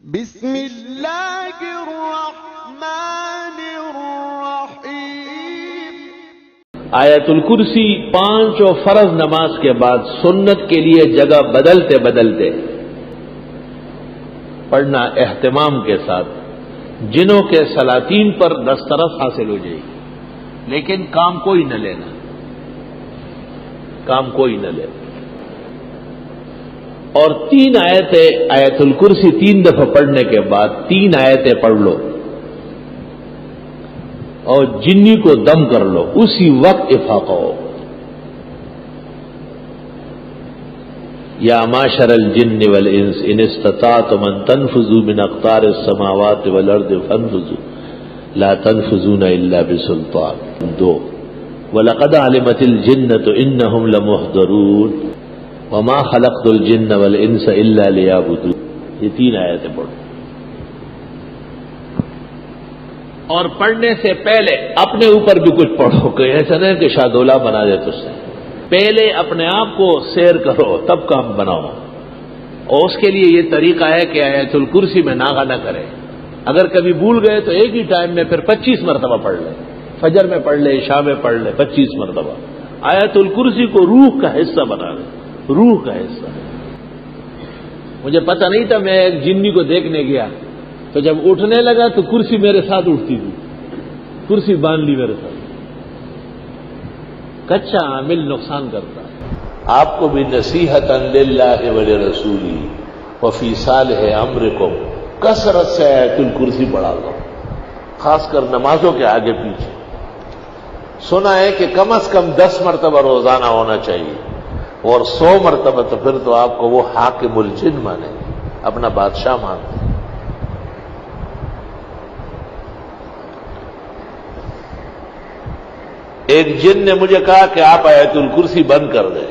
بسم اللہ الرحمن الرحیم۔ آیت الکرسی 5 اور فرض نماز کے بعد سنت کے لیے جگہ بدلتے بدلتے پڑھنا اہتمام کے ساتھ، جنوں کے سلاطین پر دسترس حاصل ہو جائے گی، لیکن کام کوئی نہ لینا، کام کوئی نہ لینا۔ اور 3 آیتیں آیت الکرسی 3 دفعہ پڑھنے کے بعد 3 آیتیں پڑھ لو اور جنی کو دم کر لو، اسی وقت افاقہ ہو۔ یا معشر الجن والانس ان استطعتم ان تنفذوا من اقطار السماوات والارض فانفذوا لا تنفذون الا بسلطان۔ 2 وَلَقَدْ عَلِمَتِ الْجِنَّةُ إِنَّهُمْ لَمُحْضَرُونَ وَمَا خَلَقْتُ الْجِنَّ وَالْإِنسَ إِلَّا لِيَعْبُدُونِ۔ یہ 3 آیتیں پڑھو، اور پڑھنے سے پہلے اپنے اوپر بھی کچھ پڑھو، کہ ایسا نہیں کہ شادولہ بنا دے تجھ سے۔ پہلے اپنے آپ کو سیر کرو تب کام بناؤ، اور اس کے لیے یہ طریقہ ہے کہ آیت الکرسی میں ناغہ نہ کرے۔ اگر کبھی بھول گئے تو ایک ہی ٹائم میں پھر 25 مرتبہ پڑھ لیں، فجر میں پڑھ لے، عشاء میں پڑھ لے 25 مرتبہ۔ آیت الکرسی کو روح کا حصہ بنا لیں، روح کا حصہ۔ مجھے پتہ نہیں تھا، میں ایک جنی کو دیکھنے گیا تو جب اٹھنے لگا تو کرسی میرے ساتھ اٹھتی تھی، کرسی باندھ لی میرے ساتھ۔ کچا عامل نقصان کرتا ہے۔ آپ کو بھی نصیحتاً للہ ولرسولہ وفی صالح امرکم، کثرت سے آیت الکرسی پڑھا لو، خاص کر نمازوں کے آگے پیچھے۔ سنا ہے کہ کم از کم 10 مرتبہ روزانہ ہونا چاہیے، اور 100 مرتبہ تو پھر تو آپ کو وہ حاکم الجن مانے، اپنا بادشاہ مانتے ہیں۔ ایک جن نے مجھے کہا کہ آپ آیت الکرسی بند کر دیں،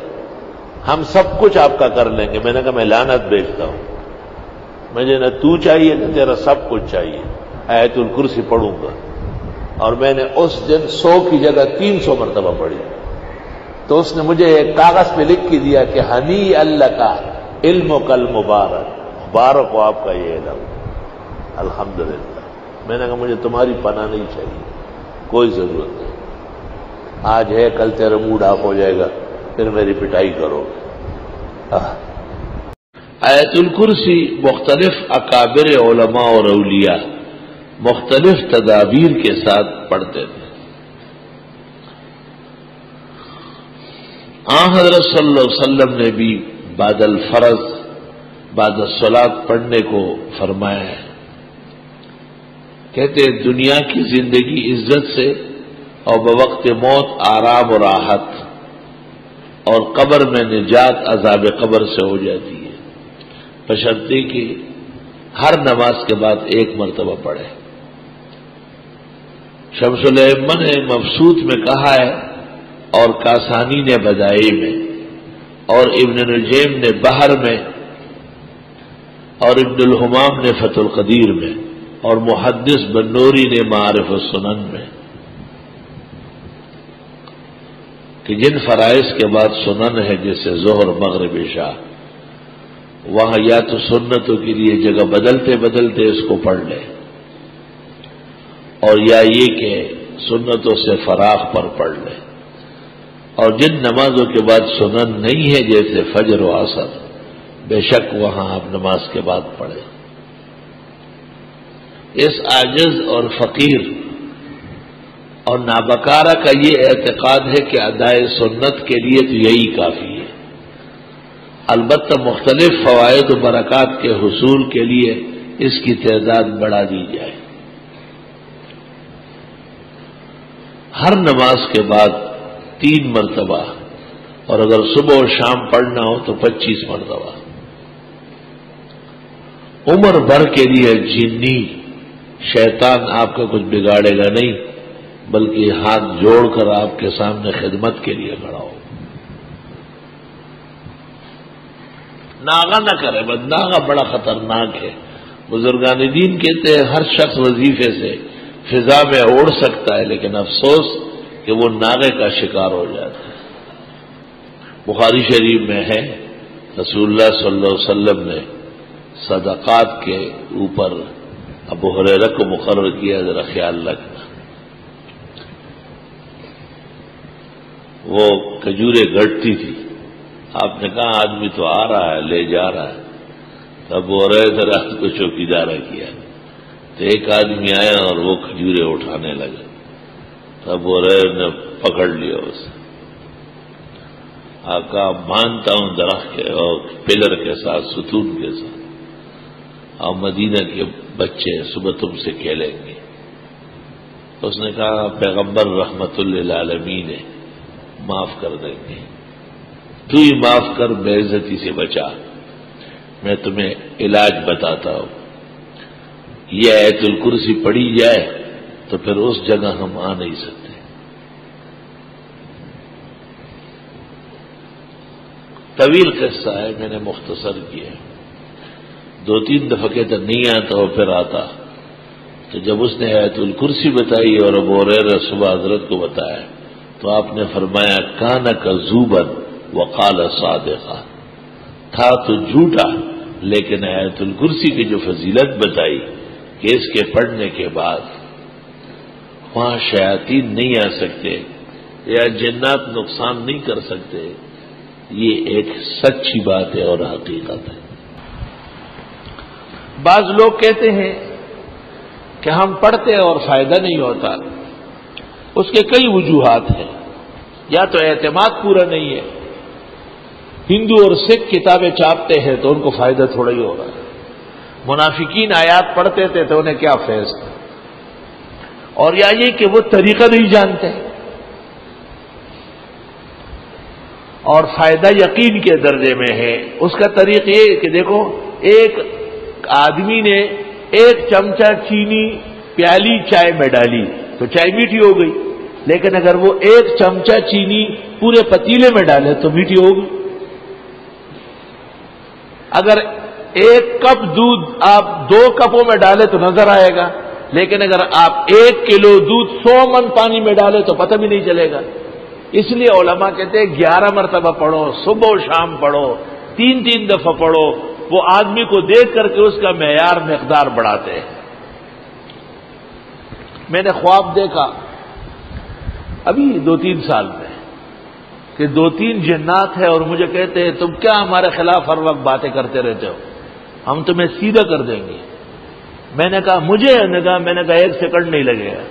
ہم سب کچھ آپ کا کر لیں گے۔ میں نے کہا میں لعنت بھیجتا ہوں، مجھے نہ تو چاہیے نہ تیرا سب کچھ چاہیے، آیت الکرسی پڑھوں گا۔ اور میں نے اس دن 100 کی جگہ 300 مرتبہ پڑھی، تو اس نے مجھے ایک کاغذ پہ لکھ کے دیا کہ ہنی اللہ کا علم کل مبارک، مبارک ہو آپ کا یہ علم، الحمدللہ۔ میں نے کہا مجھے تمہاری پناہ نہیں چاہیے، کوئی ضرورت نہیں، آج ہے کل تیرا موڈ آف ہو جائے گا، پھر میری پٹائی کرو گے۔ آیت الکرسی مختلف اکابر علماء اور اولیاء مختلف تدابیر کے ساتھ پڑھتے تھے۔ حضرت صلی اللہ علیہ وسلم نے بھی بعد الفرض بعد الصلاۃ پڑھنے کو فرمایا ہے۔ کہتے ہیں دنیا کی زندگی عزت سے اور بوقت موت آرام و راحت، اور قبر میں نجات عذاب قبر سے ہو جاتی ہے، بشرطے کہ ہر نماز کے بعد 1 مرتبہ پڑھے۔ شمس الائمہ نے مبسوط میں کہا ہے، اور کاسانی نے بدائی میں، اور ابن نجیم نے بحر میں، اور ابن الحمام نے فتح القدیر میں، اور محدث بنوری نے معارف السنن میں، کہ جن فرائض کے بعد سنن ہے جیسے ظہر مغرب عشاء، وہاں یا تو سنتوں کے لیے جگہ بدلتے بدلتے اس کو پڑھ لے، اور یا یہ کہ سنتوں سے فراغ پر پڑھ لے۔ اور جن نمازوں کے بعد سنن نہیں ہے جیسے فجر و عصر، بے شک وہاں آپ نماز کے بعد پڑھیں۔ اس عاجز اور فقیر اور نابکارہ کا یہ اعتقاد ہے کہ ادائے سنت کے لیے تو یہی کافی ہے، البتہ مختلف فوائد و برکات کے حصول کے لیے اس کی تعداد بڑھا دی جائے۔ ہر نماز کے بعد 3 مرتبہ، اور اگر صبح اور شام پڑھنا ہو تو 25 مرتبہ۔ عمر بھر کے لیے جنی شیطان آپ کا کچھ بگاڑے گا نہیں، بلکہ ہاتھ جوڑ کر آپ کے سامنے خدمت کے لیے کھڑا ہو۔ ناغہ نہ کرے، بس ناغہ بڑا خطرناک ہے۔ بزرگان دین کہتے ہیں ہر شخص وظیفے سے فضا میں اڑ سکتا ہے، لیکن افسوس کہ وہ ناغے کا شکار ہو جاتا ہے۔ بخاری شریف میں ہے، رسول اللہ صلی اللہ علیہ وسلم نے صدقات کے اوپر ابو ہریرہ کو مقرر کیا، ذرا خیال رکھنا۔ وہ کھجوریں گھٹتی تھی، آپ نے کہا آدمی تو آ رہا ہے، لے جا رہا ہے، تب وہ رہے تھے رات کو چوکیدارہ کیا، تو ایک آدمی آیا اور وہ کھجوریں اٹھانے لگا، تب وہ رہے نے پکڑ لیا اسے۔ آقا مانتا ہوں درخت کے اور پلر کے ساتھ، ستون کے ساتھ، اور مدینہ کے بچے صبح تم سے کھیلیں گے۔ اس نے کہا پیغمبر رحمت للعالمین ہے، معاف کر دیں گے، تو ہی معاف کر، بے عزتی سے بچا۔ میں تمہیں علاج بتاتا ہوں، یہ آیت الکرسی پڑھی جائے تو پھر اس جگہ ہم آ نہیں سکتے۔ طویل قصہ ہے، میں نے مختصر کیا، 2-3 دفعہ کہتا نہیں آتا اور پھر آتا۔ تو جب اس نے آیت الکرسی بتائی اور ابو ہریرہ صبح حضرت کو بتایا تو آپ نے فرمایا کان کذوبا وقال صادقا، تھا تو جھوٹا لیکن آیت الکرسی کی جو فضیلت بتائی کہ اس کے پڑھنے کے بعد وہاں شیاطین نہیں آ سکتے یا جنات نقصان نہیں کر سکتے، یہ ایک سچی بات ہے اور حقیقت ہے۔ بعض لوگ کہتے ہیں کہ ہم پڑھتے اور فائدہ نہیں ہوتا، اس کے کئی وجوہات ہیں۔ یا تو اعتماد پورا نہیں ہے، ہندو اور سکھ کتابیں چھاپتے ہیں تو ان کو فائدہ تھوڑا ہی ہو رہا ہے، منافقین آیات پڑھتے تھے تو انہیں کیا فیض تھا، اور یا یہ کہ وہ طریقہ نہیں جانتے، اور فائدہ یقین کے درجے میں ہے۔ اس کا طریقہ یہ کہ دیکھو، ایک آدمی نے 1 چمچہ چینی پیالی چائے میں ڈالی تو چائے میٹھی ہو گئی، لیکن اگر وہ 1 چمچہ چینی پورے پتیلے میں ڈالے تو میٹھی ہوگی۔ اگر 1 کپ دودھ آپ 2 کپوں میں ڈالے تو نظر آئے گا، لیکن اگر آپ 1 کلو دودھ 100 من پانی میں ڈالے تو پتہ بھی نہیں چلے گا۔ اس لیے علماء کہتے ہیں 11 مرتبہ پڑھو، صبح و شام پڑھو، 3 دفعہ پڑھو، وہ آدمی کو دیکھ کر کے اس کا معیار مقدار بڑھاتے ہیں۔ میں نے خواب دیکھا ابھی 2-3 سال میں کہ 2-3 جنات ہیں اور مجھے کہتے ہیں تم کیا ہمارے خلاف ہر وقت باتیں کرتے رہتے ہو، ہم تمہیں سیدھا کر دیں گے۔ میں نے کہا مجھے، میں نے کہا 1 سیکنڈ نہیں لگے گا۔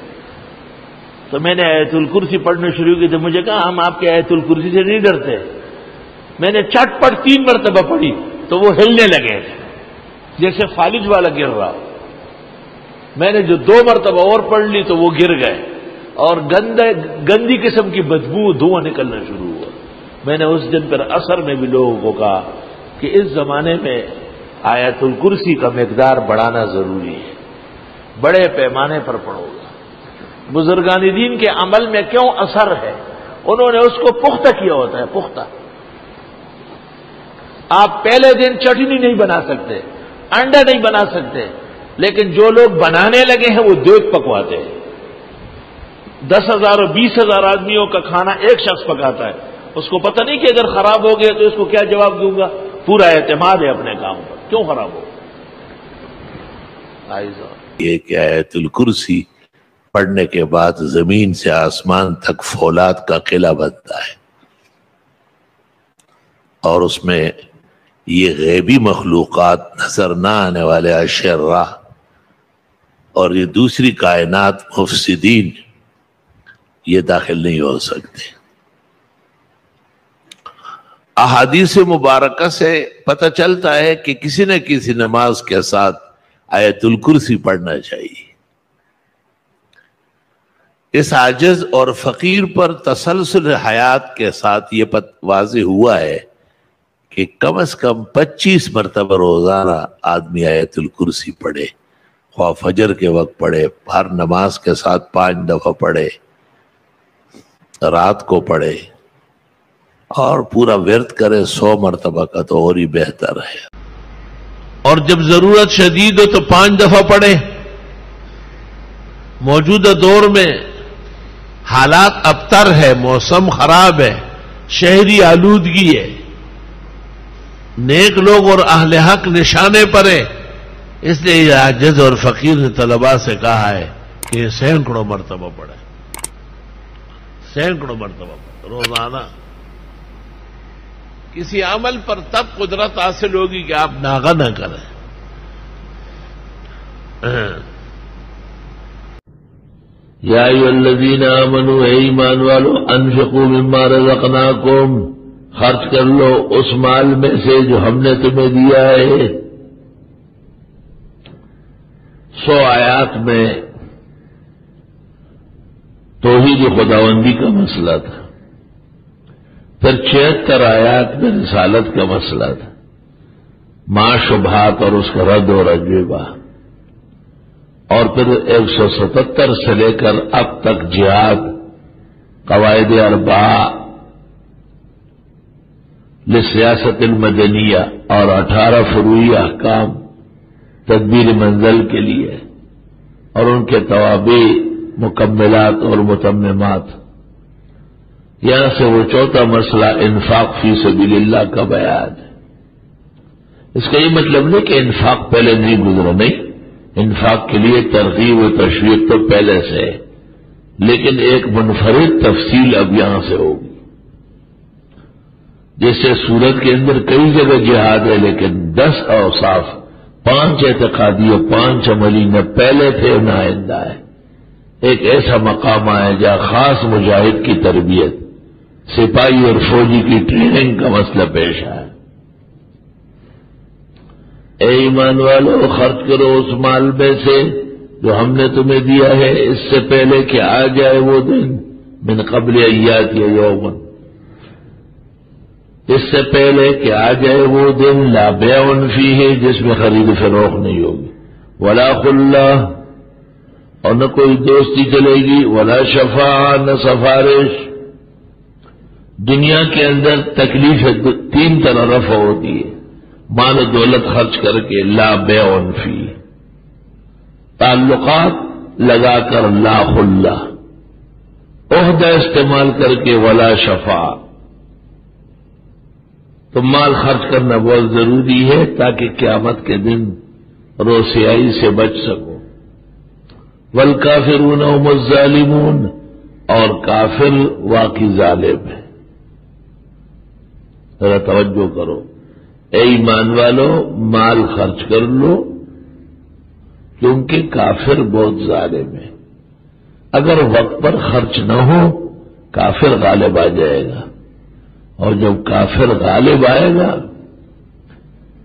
تو میں نے آیت الکرسی پڑھنا شروع کی تو مجھے کہا ہم آپ کے آیت الکرسی سے نہیں ڈرتے۔ میں نے چٹ پٹ 3 مرتبہ پڑھی تو وہ ہلنے لگے جیسے فالج والا گر رہا۔ میں نے جو 2 مرتبہ اور پڑھ لی تو وہ گر گئے اور گندی قسم کی بدبو دھواں نکلنا شروع ہوا۔ میں نے اس دن پر اثر میں بھی لوگوں کو کہا کہ اس زمانے میں آیت الکرسی کا مقدار بڑھانا ضروری ہے، بڑے پیمانے پر پڑھو گا۔ بزرگان دین کے عمل میں کیوں اثر ہے؟ انہوں نے اس کو پختہ کیا ہوتا ہے، پختہ۔ آپ پہلے دن چٹنی نہیں بنا سکتے، انڈا نہیں بنا سکتے، لیکن جو لوگ بنانے لگے ہیں وہ دیگ پکواتے ہیں۔ 10,000 اور 20,000 آدمیوں کا کھانا ایک شخص پکاتا ہے، اس کو پتہ نہیں کہ اگر خراب ہو گیا تو اس کو کیا جواب دوں گا۔ پورا اعتماد ہے اپنے کام پر، کیوں خراب ہو؟ یہ کہ آیت الکرسی پڑھنے کے بعد زمین سے آسمان تک فولاد کا قلعہ بنتا ہے، اور اس میں یہ غیبی مخلوقات، نظر نہ آنے والے اشرار اور یہ دوسری کائنات مفسدین یہ داخل نہیں ہو سکتے۔ احادیث مبارکہ سے پتہ چلتا ہے کہ کسی نہ کسی نماز کے ساتھ آیت الکرسی پڑھنا چاہیے۔ اس عاجز اور فقیر پر تسلسل حیات کے ساتھ یہ واضح ہوا ہے کہ کم از کم 25 مرتبہ روزانہ آدمی آیت الکرسی پڑھے، خواہ فجر کے وقت پڑھے، ہر نماز کے ساتھ 5 دفعہ پڑھے، رات کو پڑھے، اور پورا ورد کرے 100 مرتبہ کا تو اور ہی بہتر ہے۔ اور جب ضرورت شدید ہو تو 5 دفعہ پڑھے۔ موجودہ دور میں حالات ابتر ہے، موسم خراب ہے، شہری آلودگی ہے، نیک لوگ اور اہل حق نشانے پر ہے. اس لیے یہ عاجز اور فقیر نے طلباء سے کہا ہے کہ یہ سینکڑوں مرتبہ پڑھے، سینکڑوں مرتبہ پڑھے روزانہ. کسی عمل پر تب قدرت حاصل ہوگی کہ آپ ناغہ نہ کریں. یا ایھا الذین آمنوا، اے ایمان والو، انفقوا مما رزقناکم، خرچ کر لو اس مال میں سے جو ہم نے تمہیں دیا ہے. 100 آیات میں توحید خداوندی کا مسئلہ تھا، پھر 76 آیات میں رسالت کا مسئلہ تھا، ما شبہات اور اس کا رد و اجوبہ، اور پھر 177 سے لے کر اب تک جہاد، قواعد اربعہ لسیاست المدنیہ اور 18 فروعی احکام تدبیر منزل کے لیے اور ان کے توابع مکملات اور متممات. یہاں سے وہ چوتھا مسئلہ انفاق فی سبیل اللہ کا بیان ہے. اس کا یہ مطلب نہیں کہ انفاق پہلے نہیں گزرا، نہیں، انفاق کے لیے ترغیب و تشویق تو پہلے سے ہے، لیکن ایک منفرد تفصیل اب یہاں سے ہوگی. جیسے سورت کے اندر کئی جگہ جہاد ہے، لیکن 10 اوصاف، 5 اعتقادی اور 5 عملی نہ پہلے تھے نہ آئندہ ہے. ایک ایسا مقام آیا جہاں خاص مجاہد کی تربیت، سپاہی اور فوجی کی ٹریننگ کا مسئلہ پیش آیا. اے ایمان والو، خرچ کرو اس مال میں سے جو ہم نے تمہیں دیا ہے، اس سے پہلے کہ آ جائے وہ دن، من قبل ایات یوم، اس سے پہلے کہ آ جائے وہ دن، لا بیع فیہ، جس میں خرید فروخت نہیں ہوگی، ولا خلہ، اور نہ کوئی دوستی چلے گی، ولا شفاعہ، نہ سفارش. دنیا کے اندر تکلیف 3 طرح رفع ہوتی ہے، مال و دولت خرچ کر کے، لا بیع فیہ، تعلقات لگا کر، لا خلہ، عہدہ استعمال کر کے، ولا شفاعہ. تو مال خرچ کرنا بہت ضروری ہے تاکہ قیامت کے دن روسیائی سے بچ سکو. والکافرون هم الظالمون، اور کافر واقعی ظالم ہے. ذرا توجہ کرو، اے ایمان والو، مال خرچ کر لو کیونکہ کافر بہت ظالم ہے. اگر وقت پر خرچ نہ ہو کافر غالب آ جائے گا، اور جب کافر غالب آئے گا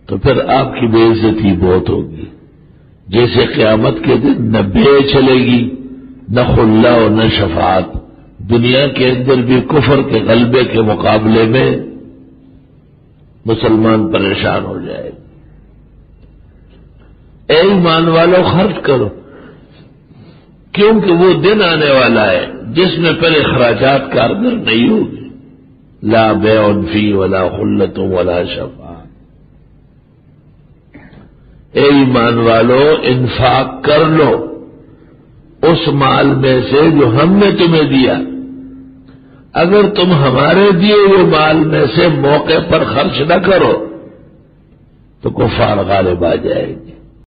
تو پھر آپ کی بے عزتی بہت ہوگی. جیسے قیامت کے دن نہ بے چلے گی، نہ خلہ اور نہ شفاعت. دنیا کے اندر بھی کفر کے غلبے کے مقابلے میں مسلمان پریشان ہو جائے گا. اے ایمان والو، خرچ کرو کیونکہ وہ دن آنے والا ہے جس میں پھر اخراجات کارگر نہیں ہوگی. لا بیع فی ولا خلۃ ولا شفاعہ. اے ایمان والو، انفاق کر لو اس مال میں سے جو ہم نے تمہیں دیا. اگر تم ہمارے دیے ہوئے مال میں سے موقع پر خرچ نہ کرو تو کفار غالب آ جائے گی.